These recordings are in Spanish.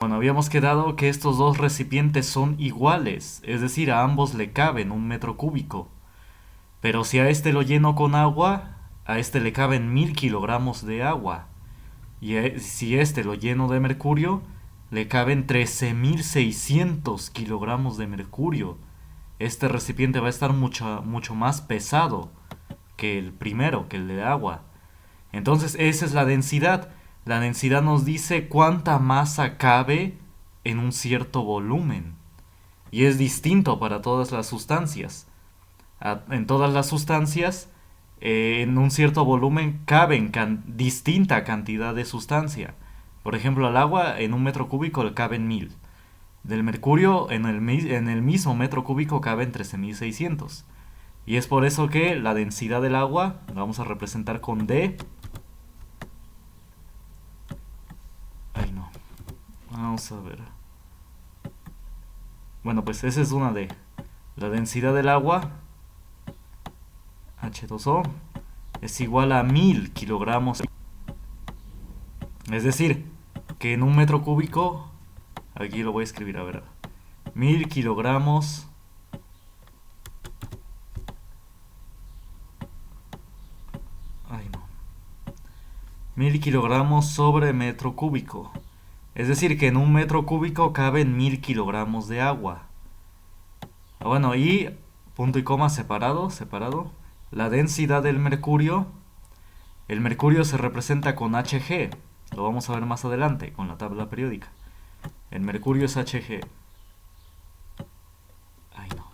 Bueno, habíamos quedado que estos dos recipientes son iguales, es decir, a ambos le caben 1 metro cúbico. Pero si a este lo lleno con agua, a este le caben 1000 kilogramos de agua. Y si este lo lleno de mercurio, le caben 13.600 kilogramos de mercurio. Este recipiente va a estar mucho más pesado que el primero, que el de agua. Entonces esa es la densidad. La densidad nos dice cuánta masa cabe en un cierto volumen. Y es distinto para todas las sustancias. En todas las sustancias, en un cierto volumen caben distinta cantidad de sustancia. Por ejemplo, al agua en 1 metro cúbico le caben 1000. Del mercurio en el mismo metro cúbico caben 13.600. Y es por eso que la densidad del agua la vamos a representar con D. Ay, no. Vamos a ver. Bueno, pues esa es una D. La densidad del agua, H2O, es igual a 1000 kilogramos. Es decir, que en 1 metro cúbico, aquí lo voy a escribir, a ver, 1000 kilogramos. Ay, no. 1000 kilogramos sobre metro cúbico. Es decir, que en 1 metro cúbico caben 1000 kilogramos de agua. Bueno, y punto y coma separado. La densidad del mercurio. El mercurio se representa con Hg. Lo vamos a ver más adelante con la tabla periódica. El mercurio es Hg. Ay, no.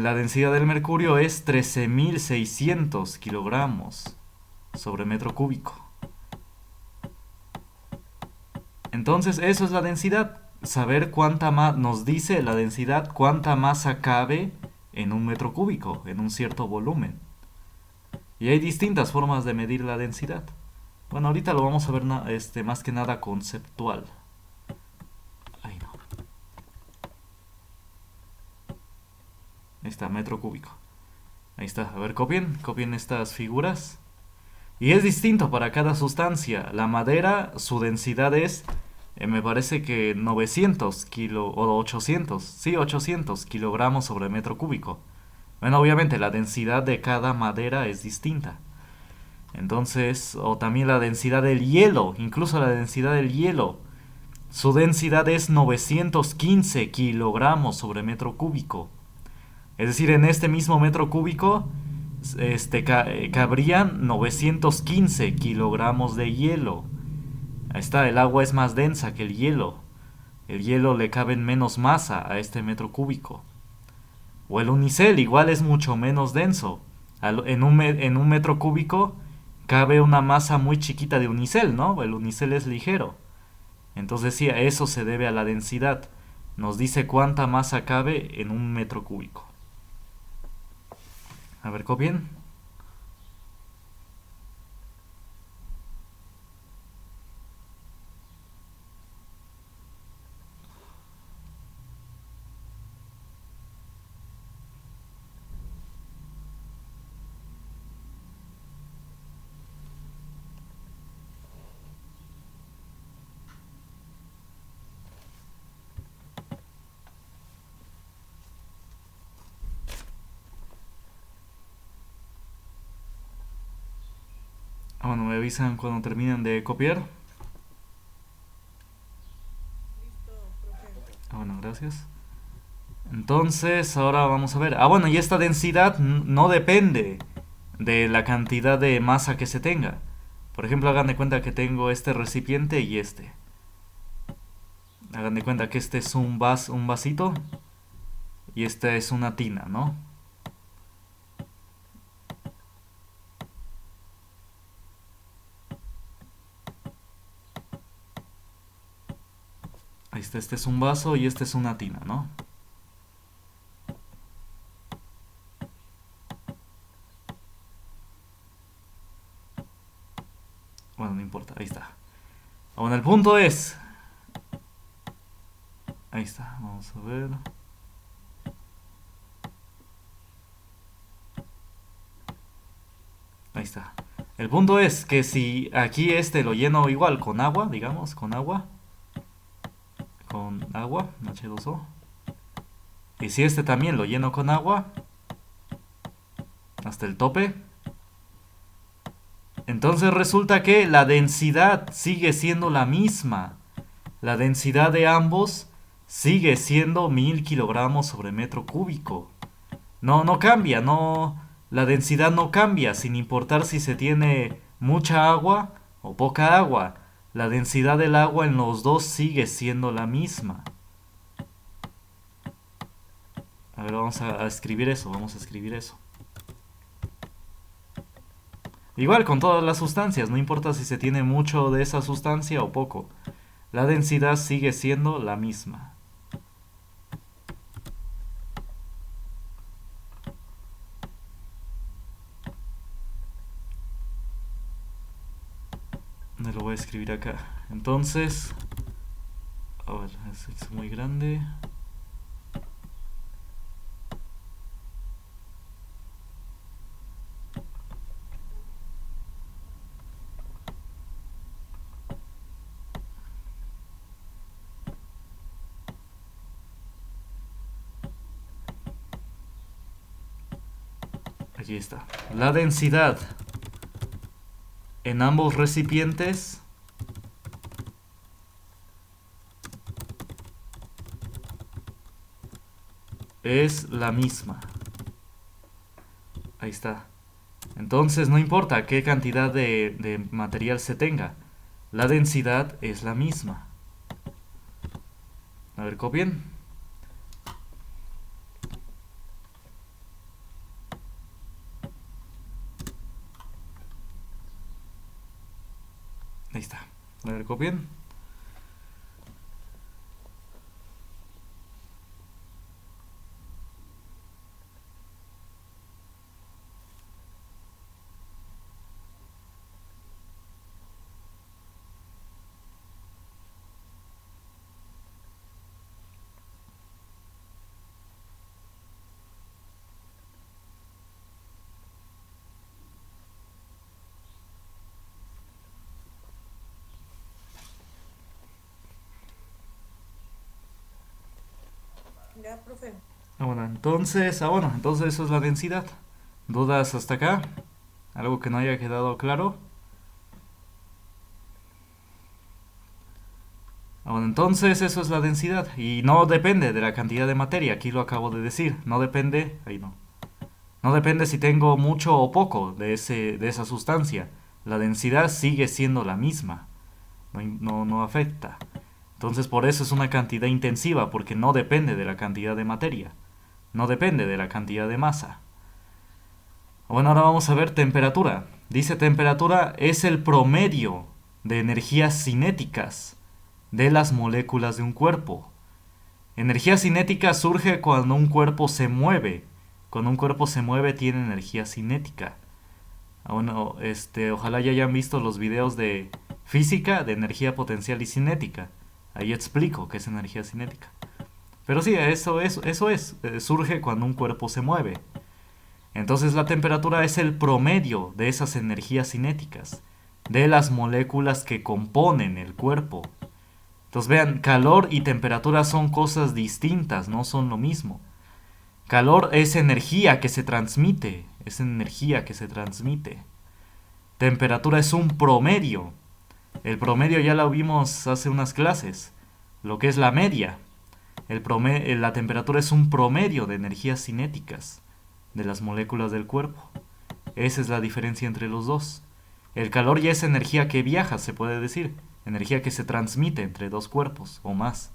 La densidad del mercurio es 13.600 kilogramos sobre metro cúbico. Entonces, eso es la densidad. Saber cuánta nos dice la densidad cuánta masa cabe en 1 metro cúbico, en un cierto volumen. Y hay distintas formas de medir la densidad. Bueno, ahorita lo vamos a ver más que nada conceptual. Ay, no. Ahí está, metro cúbico. Ahí está. A ver, copien estas figuras. Y es distinto para cada sustancia. La madera, su densidad es, me parece que 900 o 800. Sí, 800 kilogramos sobre metro cúbico. Bueno, obviamente la densidad de cada madera es distinta. Entonces, o también la densidad del hielo, incluso la densidad del hielo. Su densidad es 915 kilogramos sobre metro cúbico. Es decir, en este mismo metro cúbico cabrían 915 kilogramos de hielo. Ahí está, el agua es más densa que el hielo. El hielo le caben menos masa a este metro cúbico. O el unicel igual es mucho menos denso. En un metro cúbico cabe una masa muy chiquita de unicel, ¿no? El unicel es ligero. Entonces sí, a eso se debe a la densidad. Nos dice cuánta masa cabe en 1 metro cúbico. A ver, copien. Bueno, me avisan cuando terminen de copiar. Bueno, gracias. Entonces, ahora vamos a ver. Bueno, y esta densidad no depende de la cantidad de masa que se tenga. Por ejemplo, hagan de cuenta que tengo este recipiente y este. Hagan de cuenta que este es un vasito y esta es una tina, ¿no? Ahí está, este es un vaso y este es una tina, ¿no? Bueno, no importa, ahí está. Bueno, el punto es... Ahí está, vamos a ver. Ahí está. El punto es que si aquí este lo lleno igual con agua, digamos, con agua, H2O, y si este también lo lleno con agua, hasta el tope, entonces resulta que la densidad sigue siendo la misma. La densidad de ambos sigue siendo 1000 kilogramos sobre metro cúbico. No cambia, la densidad no cambia, sin importar si se tiene mucha agua o poca agua. La densidad del agua en los dos sigue siendo la misma. A ver, vamos a escribir eso, vamos a escribir eso. Igual con todas las sustancias, no importa si se tiene mucho de esa sustancia o poco. La densidad sigue siendo la misma. Me lo voy a escribir acá. Entonces, a ver, es muy grande. Aquí está. La densidad en ambos recipientes es la misma. Ahí está. Entonces no importa qué cantidad de material se tenga, la densidad es la misma. A ver, copien. Ahí está. A ver, copien. Ya, profe. Entonces eso es la densidad. ¿Dudas hasta acá? ¿Algo que no haya quedado claro? Entonces eso es la densidad y no depende de la cantidad de materia, aquí lo acabo de decir, no depende, ahí no. No depende si tengo mucho o poco de esa sustancia. La densidad sigue siendo la misma. No afecta. Entonces por eso es una cantidad intensiva, porque no depende de la cantidad de materia. No depende de la cantidad de masa. Ahora vamos a ver temperatura. Dice temperatura es el promedio de energías cinéticas de las moléculas de un cuerpo. Energía cinética surge cuando un cuerpo se mueve. Cuando un cuerpo se mueve tiene energía cinética. Ojalá ya hayan visto los videos de física de energía potencial y cinética. Ahí explico qué es energía cinética. Pero sí, eso es. Surge cuando un cuerpo se mueve. Entonces la temperatura es el promedio de esas energías cinéticas, de las moléculas que componen el cuerpo. Entonces vean, calor y temperatura son cosas distintas, no son lo mismo. Calor es energía que se transmite, es energía que se transmite. Temperatura es un promedio. El promedio ya lo vimos hace unas clases, lo que es la media. La temperatura es un promedio de energías cinéticas de las moléculas del cuerpo. Esa es la diferencia entre los dos. El calor ya es energía que viaja, se puede decir, energía que se transmite entre dos cuerpos o más.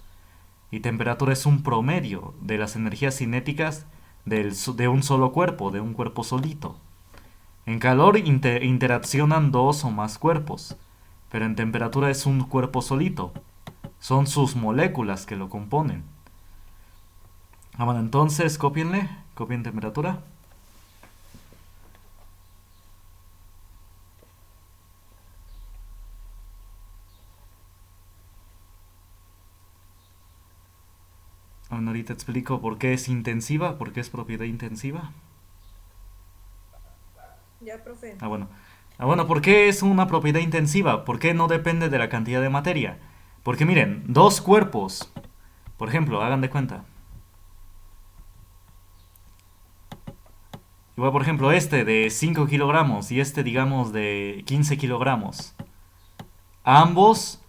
Y temperatura es un promedio de las energías cinéticas de un solo cuerpo, de un cuerpo solito. En calor interaccionan dos o más cuerpos, pero en temperatura es un cuerpo solito. Son sus moléculas que lo componen. Entonces copien temperatura. Ahorita explico por qué es intensiva, por qué es propiedad intensiva. Ya, profe. Bueno. Bueno, ¿por qué es una propiedad intensiva? ¿Por qué no depende de la cantidad de materia? Porque miren, dos cuerpos, por ejemplo, hagan de cuenta. Igual, por ejemplo, este de 5 kilogramos y este, digamos, de 15 kilogramos. Ambos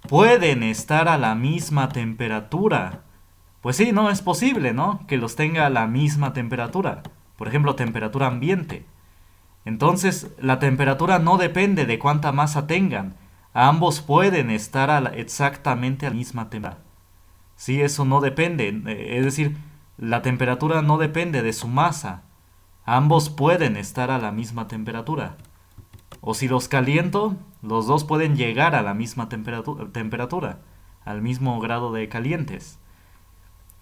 pueden estar a la misma temperatura. Pues sí, no es posible, ¿no? Que los tenga a la misma temperatura. Por ejemplo, temperatura ambiente. Entonces, la temperatura no depende de cuánta masa tengan. Ambos pueden estar exactamente a la misma temperatura. Sí, eso no depende. Es decir, la temperatura no depende de su masa. Ambos pueden estar a la misma temperatura. O si los caliento, los dos pueden llegar a la misma temperatura, al mismo grado de calientes.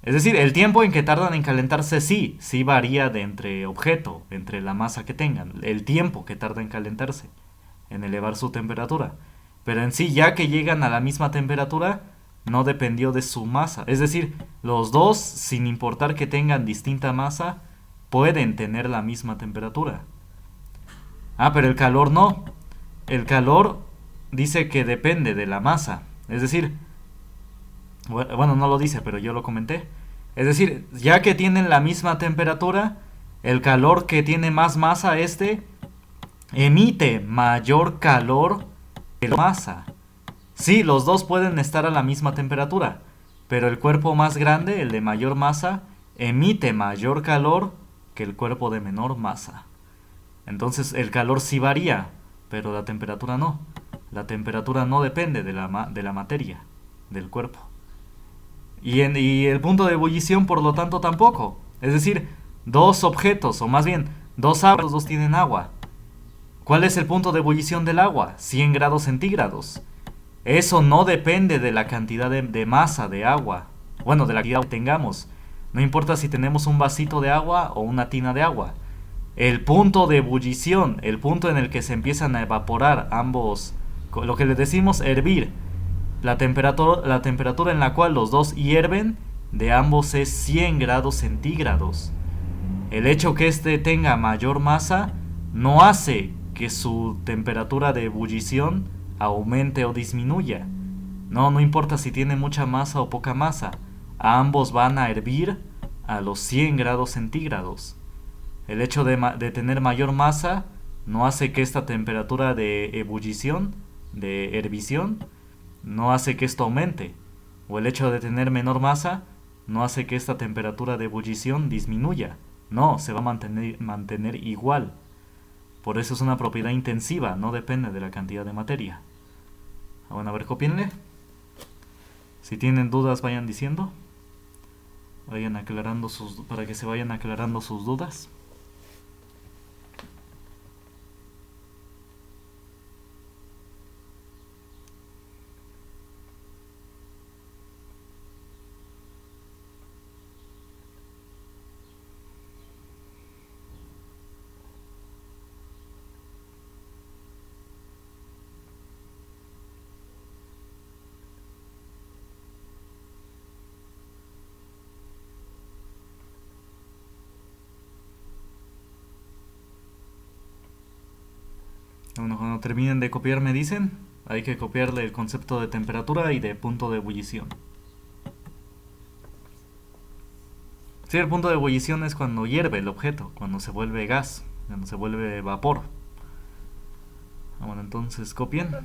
Es decir, el tiempo en que tardan en calentarse sí varía de entre objeto, entre la masa que tengan, el tiempo que tarda en calentarse, en elevar su temperatura. Pero en sí, ya que llegan a la misma temperatura, no dependió de su masa. Es decir, los dos, sin importar que tengan distinta masa, pueden tener la misma temperatura. Ah, pero el calor no. El calor dice que depende de la masa. Es decir, bueno, no lo dice, pero yo lo comenté. Es decir, ya que tienen la misma temperatura, el calor que tiene más masa, emite mayor calor que la masa. Sí, los dos pueden estar a la misma temperatura, pero el cuerpo más grande, el de mayor masa, emite mayor calor que el cuerpo de menor masa. Entonces el calor sí varía, pero la temperatura no. La temperatura no depende de la materia, del cuerpo. Y el punto de ebullición, por lo tanto, tampoco. Es decir, dos objetos, o más bien, dos aguas, los dos tienen agua. ¿Cuál es el punto de ebullición del agua? 100 grados centígrados. Eso no depende de la cantidad de masa de agua. Bueno, de la cantidad que tengamos. No importa si tenemos un vasito de agua o una tina de agua. El punto de ebullición, el punto en el que se empiezan a evaporar ambos, lo que le decimos hervir, la temperatura en la cual los dos hierven de ambos es 100 grados centígrados. El hecho que este tenga mayor masa no hace que su temperatura de ebullición aumente o disminuya. No, no importa si tiene mucha masa o poca masa, ambos van a hervir a los 100 grados centígrados. El hecho de tener mayor masa no hace que esta temperatura de ebullición, de hervición, no hace que esto aumente. O el hecho de tener menor masa no hace que esta temperatura de ebullición disminuya. No, se va a mantener igual. Por eso es una propiedad intensiva, no depende de la cantidad de materia. Bueno, a ver, copienle. Si tienen dudas, vayan diciendo. Vayan aclarando para que se vayan aclarando sus dudas. Bueno, cuando terminen de copiar me dicen, hay que copiarle el concepto de temperatura y de punto de ebullición. Sí, el punto de ebullición es cuando hierve el objeto, cuando se vuelve gas, cuando se vuelve vapor. Bueno, entonces copien.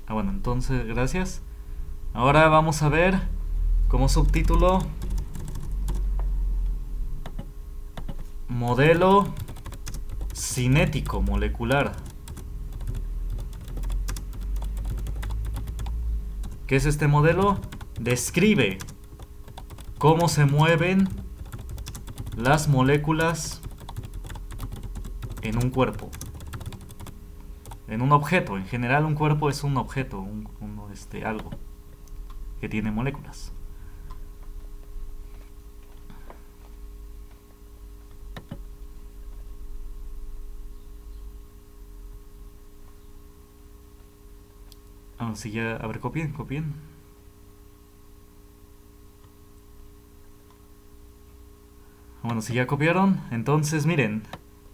Bueno, entonces gracias. Ahora vamos a ver como subtítulo modelo cinético molecular. ¿Qué es este modelo? Describe cómo se mueven las moléculas en un cuerpo, en un objeto. En general, un cuerpo es un objeto, algo que tiene moléculas. Si ya, a ver, copien. Bueno, si ya copiaron, entonces miren,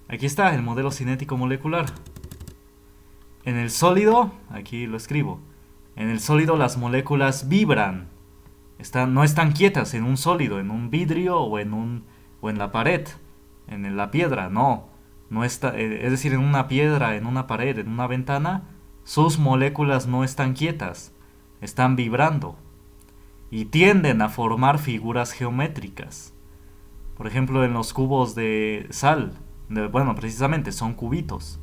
aquí está el modelo cinético molecular. En el sólido, aquí lo escribo, en el sólido las moléculas vibran. No están quietas en un sólido, en un vidrio o en la pared, en la piedra, no. No está, es decir, en una piedra, en una pared, en una ventana, sus moléculas no están quietas, están vibrando y tienden a formar figuras geométricas. Por ejemplo, en los cubos de sal, bueno, precisamente son cubitos.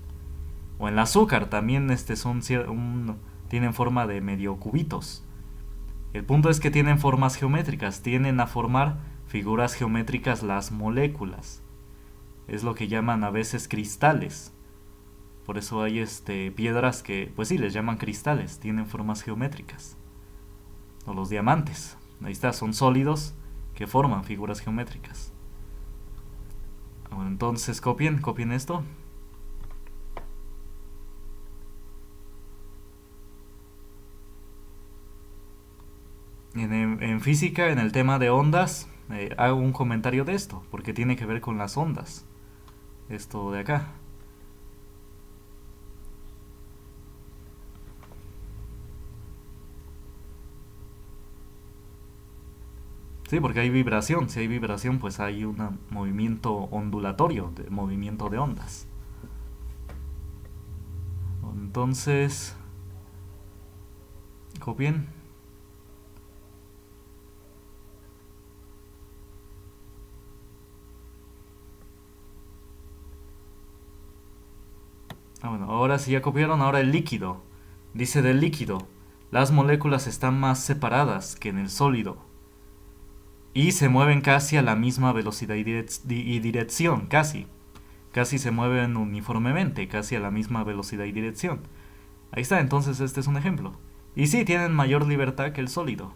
O en el azúcar también tienen forma de medio cubitos. El punto es que tienen formas geométricas, tienden a formar figuras geométricas las moléculas. Es lo que llaman a veces cristales. Por eso hay piedras que, pues sí, les llaman cristales, tienen formas geométricas. O los diamantes, ahí está, son sólidos que forman figuras geométricas. Bueno, entonces copien esto. En física, en el tema de ondas, hago un comentario de esto, porque tiene que ver con las ondas. Esto de acá. Sí, porque hay vibración. Si hay vibración, pues hay un movimiento ondulatorio, movimiento de ondas. Entonces, copien. Bueno, ahora sí ya copiaron, ahora el líquido. Dice del líquido, las moléculas están más separadas que en el sólido y se mueven casi a la misma velocidad y dirección, casi. Casi se mueven uniformemente, casi a la misma velocidad y dirección. Ahí está, entonces este es un ejemplo. Y sí, tienen mayor libertad que el sólido.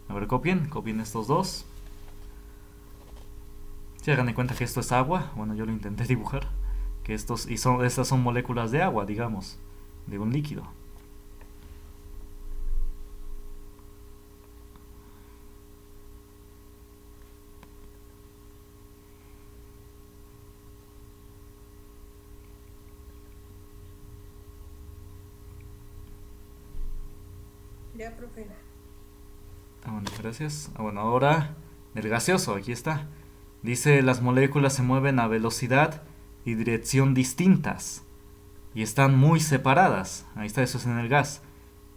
A ver, copien estos dos. Si hagan de cuenta que esto es agua, bueno, yo lo intenté dibujar. Que estas son moléculas de agua, digamos, de un líquido. Ya, profe. Bueno, gracias. Bueno, ahora el gaseoso, aquí está. Dice las moléculas se mueven a velocidad y dirección distintas y están muy separadas. Ahí está, eso es en el gas.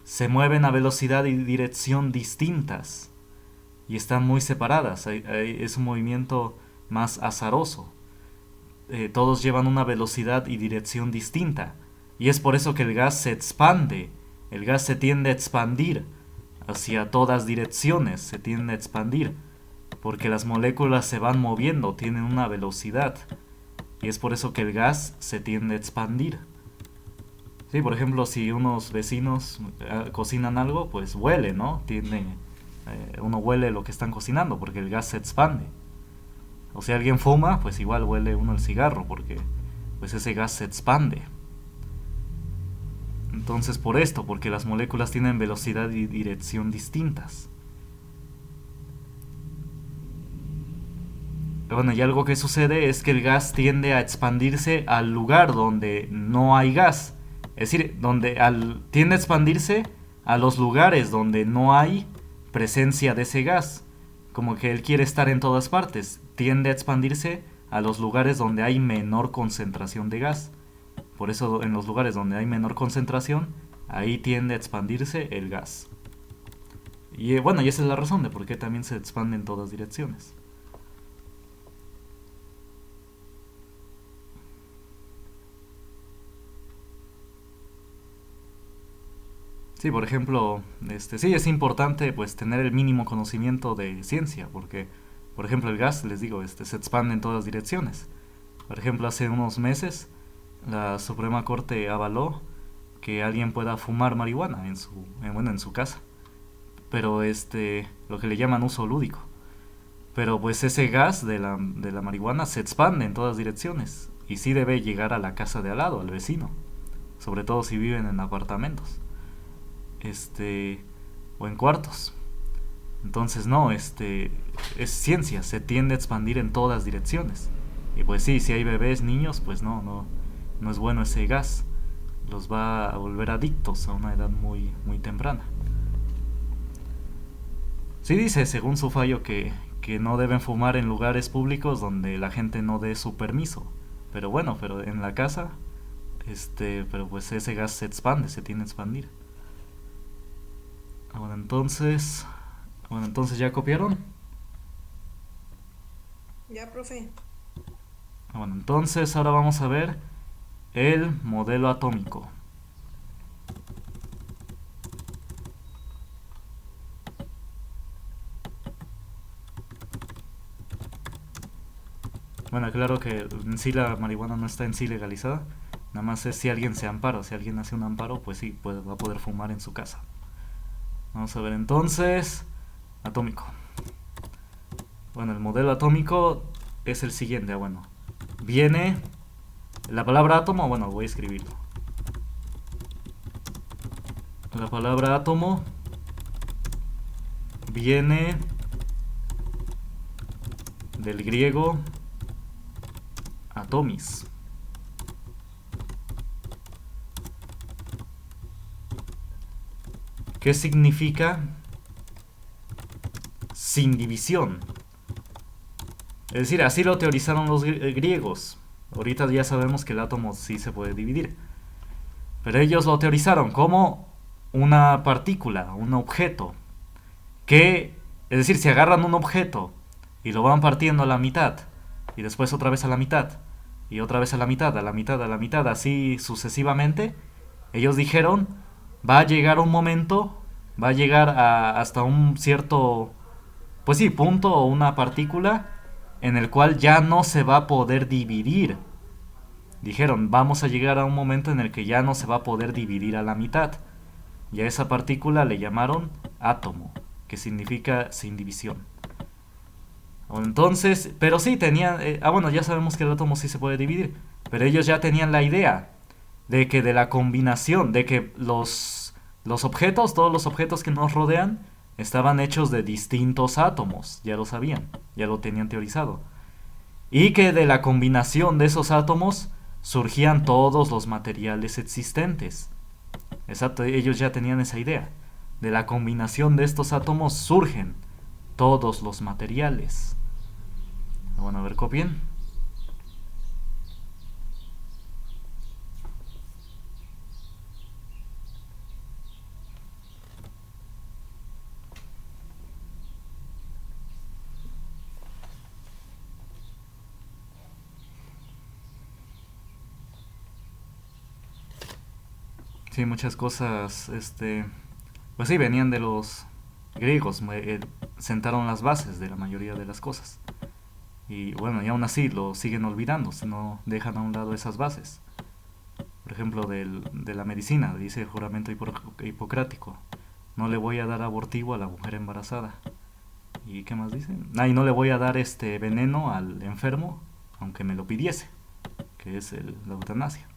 Se mueven a velocidad y dirección distintas y están muy separadas. Es un movimiento más azaroso. Todos llevan una velocidad y dirección distinta y es por eso que el gas se expande. El gas se tiende a expandir hacia todas direcciones, se tiende a expandir porque las moléculas se van moviendo, tienen una velocidad. Y es por eso que el gas se tiende a expandir. Sí, por ejemplo, si unos vecinos cocinan algo, pues huele, ¿no? Uno huele lo que están cocinando porque el gas se expande. O si alguien fuma, pues igual huele uno el cigarro porque pues ese gas se expande. Entonces porque las moléculas tienen velocidad y dirección distintas. Bueno, y algo que sucede es que el gas tiende a expandirse al lugar donde no hay gas. Es decir, tiende a expandirse a los lugares donde no hay presencia de ese gas. Como que él quiere estar en todas partes. Tiende a expandirse a los lugares donde hay menor concentración de gas. Por eso en los lugares donde hay menor concentración, ahí tiende a expandirse el gas. Y bueno, y esa es la razón de por qué también se expande en todas direcciones. Sí, por ejemplo, sí es importante pues tener el mínimo conocimiento de ciencia, porque, por ejemplo, el gas, les digo, se expande en todas direcciones. Por ejemplo, hace unos meses la Suprema Corte avaló que alguien pueda fumar marihuana en su casa, pero lo que le llaman uso lúdico. Pero pues ese gas de la marihuana se expande en todas direcciones y sí debe llegar a la casa de al lado, al vecino, sobre todo si viven en apartamentos. O en cuartos. Entonces no, es ciencia, se tiende a expandir en todas direcciones. Y pues sí, si hay bebés, niños, pues no es bueno ese gas. los va a volver adictos a una edad muy, muy temprana. Sí dice, según su fallo, que no deben fumar en lugares públicos donde la gente no dé su permiso. Pero bueno, pero en la casa, pero pues ese gas se expande, se tiene que expandir. Bueno, entonces ya copiaron. Ya, profe. Bueno, entonces ahora vamos a ver el modelo atómico. Bueno, claro que en sí la marihuana no está en sí legalizada. Nada más es si alguien se ampara. Si alguien hace un amparo, pues sí, va a poder fumar en su casa. Vamos a ver entonces. Atómico. Bueno, el modelo atómico es el siguiente. Bueno, viene la palabra átomo. Bueno, voy a escribirlo. La palabra átomo viene del griego atomis. ¿Qué significa? Sin división. Es decir, así lo teorizaron los griegos. Ahorita ya sabemos que el átomo sí se puede dividir. Pero ellos lo teorizaron como una partícula, un objeto. Que, es decir, si agarran un objeto y lo van partiendo a la mitad, y después otra vez a la mitad, y otra vez a la mitad, a la mitad, a la mitad, así sucesivamente, ellos dijeron, va a llegar un momento, va a llegar hasta un cierto, pues sí, punto o una partícula en el cual ya no se va a poder dividir. Dijeron, vamos a llegar a un momento en el que ya no se va a poder dividir a la mitad. Y a esa partícula le llamaron átomo, que significa sin división. Entonces, pero sí tenían, bueno, ya sabemos que el átomo sí se puede dividir, pero ellos ya tenían la idea de que de la combinación, de que los objetos, todos los objetos que nos rodean, estaban hechos de distintos átomos, ya lo sabían, ya lo tenían teorizado. Y que de la combinación de esos átomos surgían todos los materiales existentes. Exacto, ellos ya tenían esa idea. De la combinación de estos átomos surgen todos los materiales. Bueno, a ver, copien. Sí, muchas cosas, pues sí, venían de los griegos, sentaron las bases de la mayoría de las cosas. Y bueno, y aún así lo siguen olvidando, si no dejan a un lado esas bases. Por ejemplo, de la medicina, dice el juramento hipocrático, no le voy a dar abortivo a la mujer embarazada. ¿Y qué más dice? Y no le voy a dar veneno al enfermo, aunque me lo pidiese, que es la eutanasia.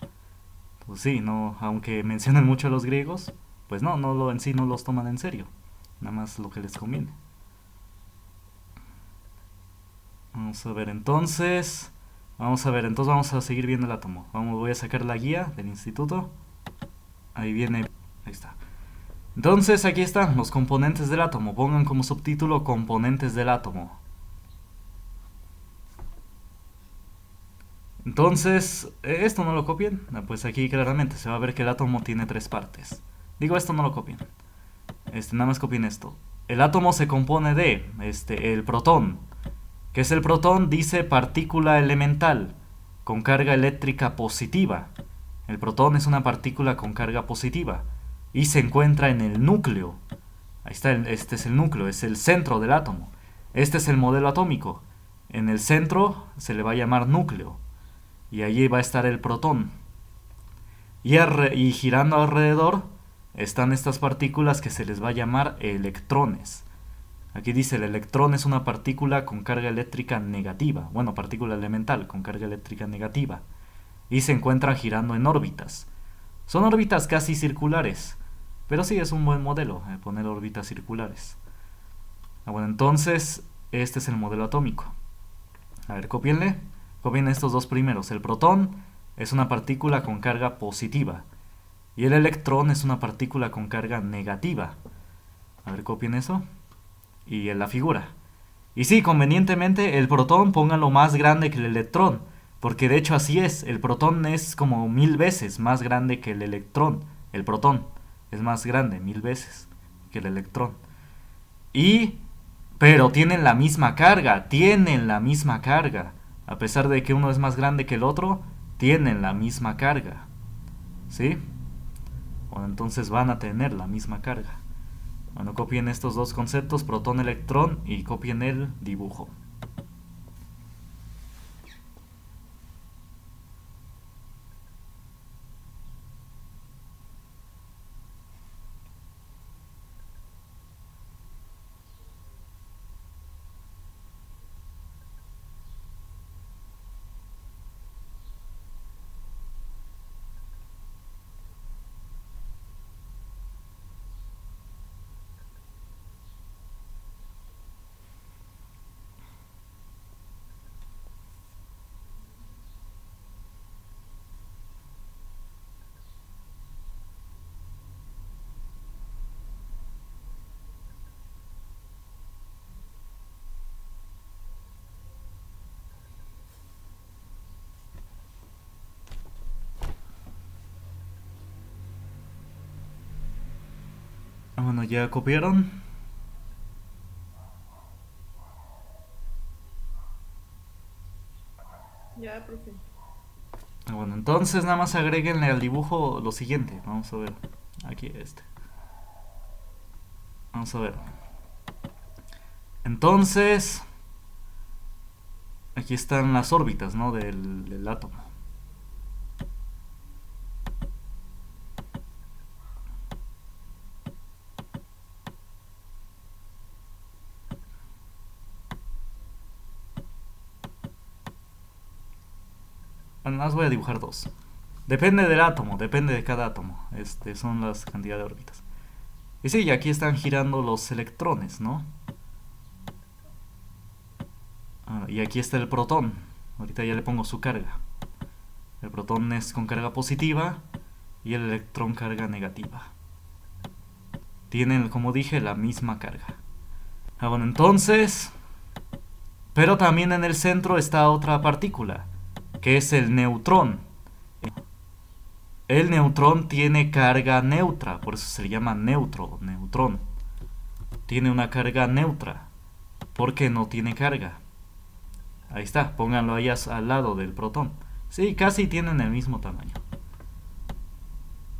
Pues sí, no, aunque mencionan mucho a los griegos, pues no en sí no los toman en serio, nada más lo que les conviene. Vamos a ver entonces, vamos a seguir viendo el átomo. Voy a sacar la guía del instituto. Ahí viene, ahí está. Entonces aquí están los componentes del átomo. Pongan como subtítulo componentes del átomo. Entonces, esto no lo copien. Pues aquí claramente se va a ver que el átomo tiene 3 partes. Digo, esto no lo copien. Nada más copien esto. El átomo se compone de el protón. ¿Qué es el protón? Dice partícula elemental con carga eléctrica positiva. El protón es una partícula con carga positiva y se encuentra en el núcleo. Ahí está, este es el núcleo, es el centro del átomo. Este es el modelo atómico. En el centro se le va a llamar núcleo y allí va a estar el protón. Y girando alrededor están estas partículas que se les va a llamar electrones. Aquí dice, el electrón es una partícula con carga eléctrica negativa. Bueno, partícula elemental con carga eléctrica negativa. Y se encuentran girando en órbitas. Son órbitas casi circulares. Pero sí es un buen modelo, poner órbitas circulares. Bueno, entonces, este es el modelo atómico. A ver, copien estos dos primeros. El protón es una partícula con carga positiva. Y el electrón es una partícula con carga negativa. A ver, copien eso. Y en la figura. Y sí, convenientemente el protón pónganlo más grande que el electrón. Porque de hecho así es. El protón es como 1000 veces más grande que el electrón. El protón es más grande 1000 veces que el electrón. Y... pero tienen la misma carga. Tienen la misma carga. A pesar de que uno es más grande que el otro, tienen la misma carga. ¿Sí? Bueno, entonces van a tener la misma carga. Bueno, copien estos dos conceptos, protón, electrón, y copien el dibujo. Bueno, ¿ya copiaron? Ya, profe. Bueno, entonces nada más agréguenle al dibujo lo siguiente. Vamos a ver. Aquí este. Vamos a ver. Entonces, aquí están las órbitas, ¿no? Del átomo. Bueno, nada más voy a dibujar dos. Depende del átomo, depende de cada átomo. Son las cantidades de órbitas. Y sí, aquí están girando los electrones, ¿no? Y aquí está el protón. Ahorita ya le pongo su carga. El protón es con carga positiva y el electrón carga negativa. Tienen, como dije, la misma carga. Bueno, entonces... pero también en el centro está otra partícula, que es el neutrón. El neutrón tiene carga neutra, por eso se le llama neutrón. Tiene una carga neutra, porque no tiene carga. Ahí está, pónganlo ahí al lado del protón. Sí, casi tienen el mismo tamaño.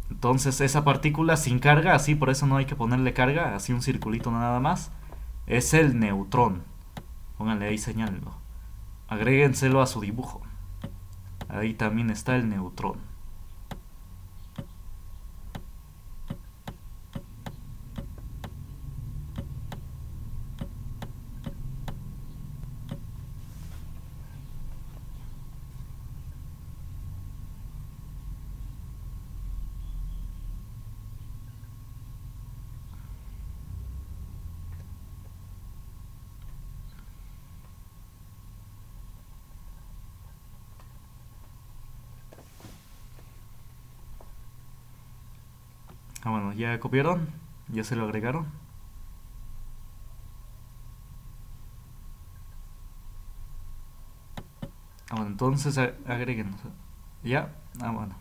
Entonces esa partícula sin carga, así por eso no hay que ponerle carga, así un circulito nada más, es el neutrón. Pónganle ahí, señálenlo. Agréguenselo a su dibujo. Ahí también está el neutrón. Bueno, ¿ya copiaron? ¿Ya se lo agregaron? Bueno, entonces agreguen. ¿Ya? Bueno.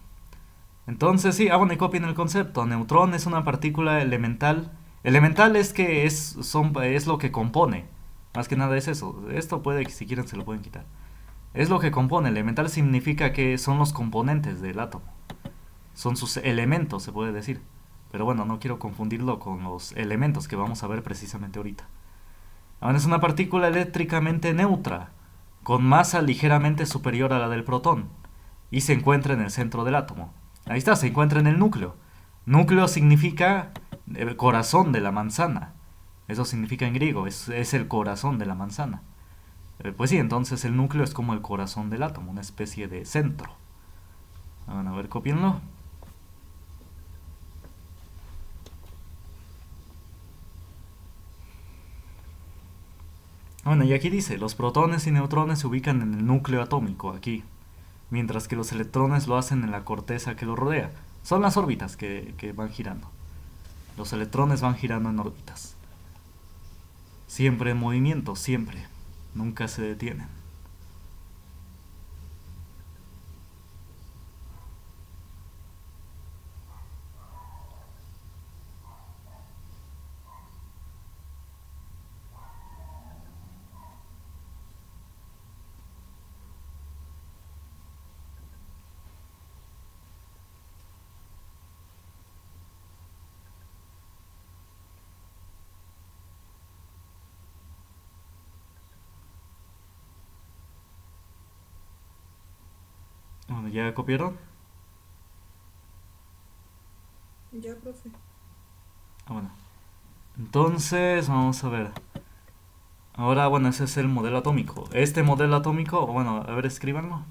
Entonces sí, bueno, y copien el concepto. Neutrón es una partícula elemental. Elemental es que es lo que compone. Más que nada es eso. Esto puede que si quieren se lo pueden quitar. Es lo que compone. Elemental significa que son los componentes del átomo. Son sus elementos, se puede decir. Pero bueno, no quiero confundirlo con los elementos que vamos a ver precisamente ahorita. Ahora es una partícula eléctricamente neutra, con masa ligeramente superior a la del protón, y se encuentra en el centro del átomo. Ahí está, se encuentra en el núcleo. Núcleo significa el corazón de la manzana. Eso significa en griego, es el corazón de la manzana. Pues sí, entonces el núcleo es como el corazón del átomo, una especie de centro. Van a ver, copienlo. Bueno, y aquí dice, los protones y neutrones se ubican en el núcleo atómico, aquí, mientras que los electrones lo hacen en la corteza que lo rodea. Son las órbitas que van girando. Los electrones van girando en órbitas. Siempre en movimiento, siempre. Nunca se detienen. Bueno, ¿ya copiaron? Ya, profe. Bueno. Entonces, vamos a ver. Ahora, bueno, ese es el modelo atómico. Este modelo atómico, bueno, a ver, escríbanlo.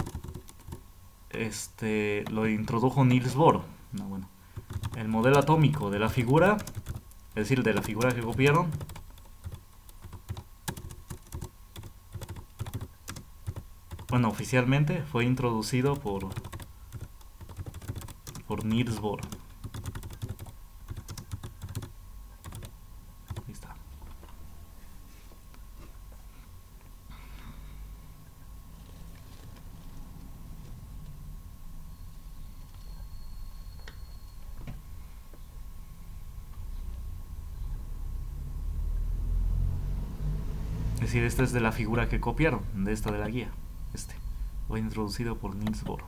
Lo introdujo Niels Bohr. No, bueno. El modelo atómico de la figura, es decir, de la figura que copiaron, bueno, oficialmente fue introducido por Niels Bohr. Ahí está. Es decir, este es de la figura que copiaron, de esta de la guía. Este fue introducido por Niels Bohr.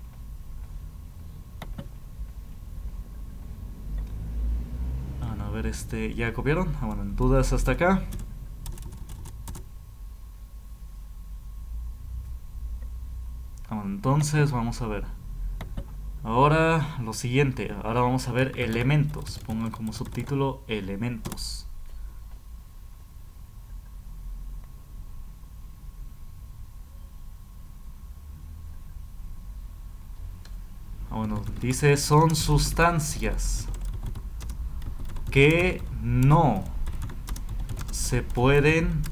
Bueno, a ver, ¿ya copiaron? Bueno, dudas hasta acá. Bueno, entonces vamos a ver. Ahora lo siguiente, ahora vamos a ver elementos. Pongan como subtítulo elementos. Bueno, dice son sustancias que no se pueden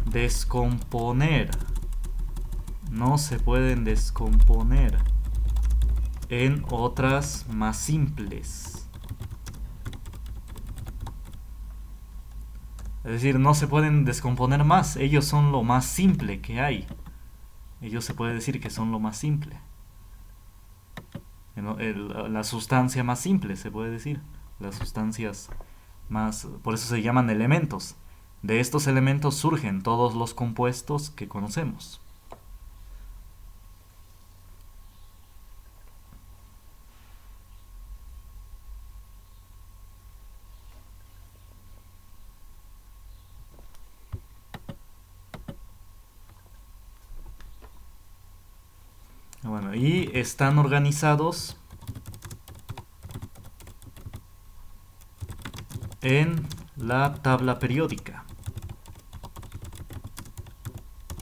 descomponer. No se pueden descomponer en otras más simples. Es decir, no se pueden descomponer más. Ellos son lo más simple que hay. Ellos se puede decir que son lo más simple. La sustancia más simple, se puede decir. Las sustancias más... Por eso se llaman elementos. De estos elementos surgen todos los compuestos que conocemos. Bueno, y están organizados en la tabla periódica.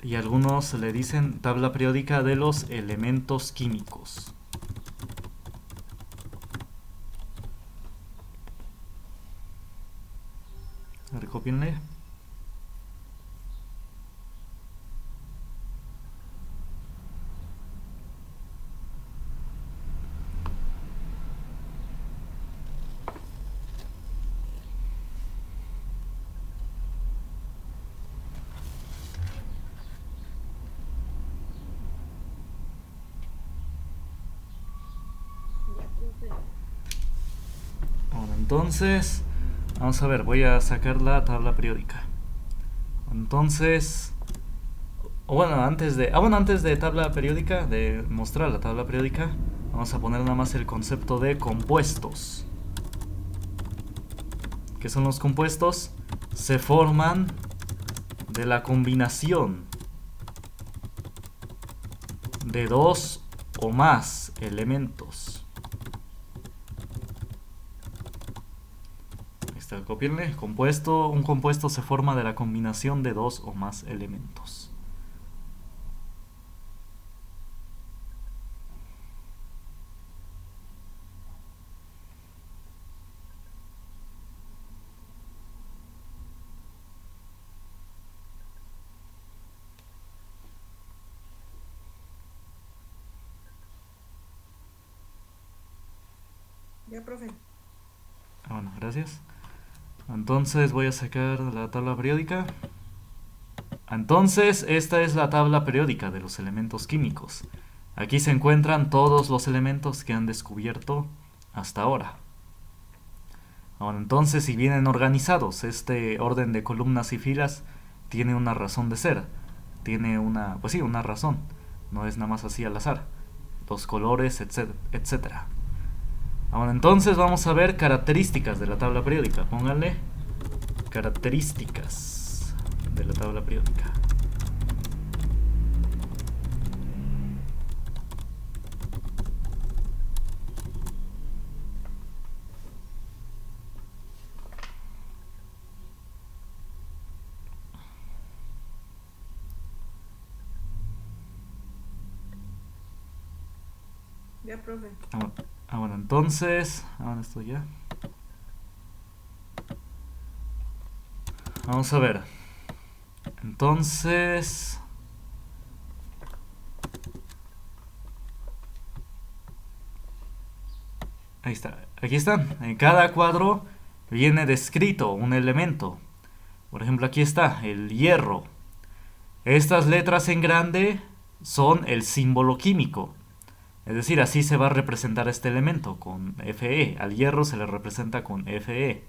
Y algunos le dicen tabla periódica de los elementos químicos. A ver, cópienle. Ya, profe. Bueno, entonces, vamos a ver, voy a sacar la tabla periódica. Entonces, antes de tabla periódica, de mostrar la tabla periódica, vamos a poner nada más el concepto de compuestos. ¿Qué son los compuestos? Se forman de la combinación de dos o más elementos. Ahí está, copienle. Un compuesto se forma de la combinación de dos o más elementos. Ya, profe. Bueno, gracias. Entonces voy a sacar la tabla periódica. Entonces, esta es la tabla periódica de los elementos químicos. Aquí se encuentran todos los elementos que han descubierto hasta ahora. Ahora, entonces, si vienen organizados, este orden de columnas y filas tiene una razón de ser. Tiene una, pues sí, una razón. No es nada más así al azar. Los colores, etcétera. Ahora, entonces vamos a ver características de la tabla periódica. Pónganle características de la tabla periódica. Ya, profe. Bueno, entonces, ahora esto ya. Vamos a ver. Entonces, ahí está. Aquí están. En cada cuadro viene descrito un elemento. Por ejemplo, aquí está el hierro. Estas letras en grande son el símbolo químico. Es decir, así se va a representar este elemento con Fe. Al hierro se le representa con Fe.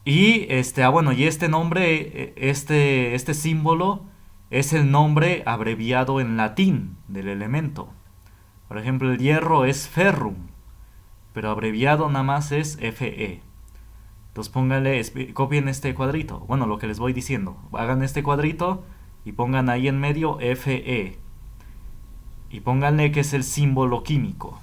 Y bueno, y este nombre, este símbolo es el nombre abreviado en latín del elemento. Por ejemplo, el hierro es ferrum, pero abreviado nada más es Fe. Entonces pónganle, copien este cuadrito. Bueno, lo que les voy diciendo. Hagan este cuadrito y pongan ahí en medio Fe. Y pónganle que es el símbolo químico.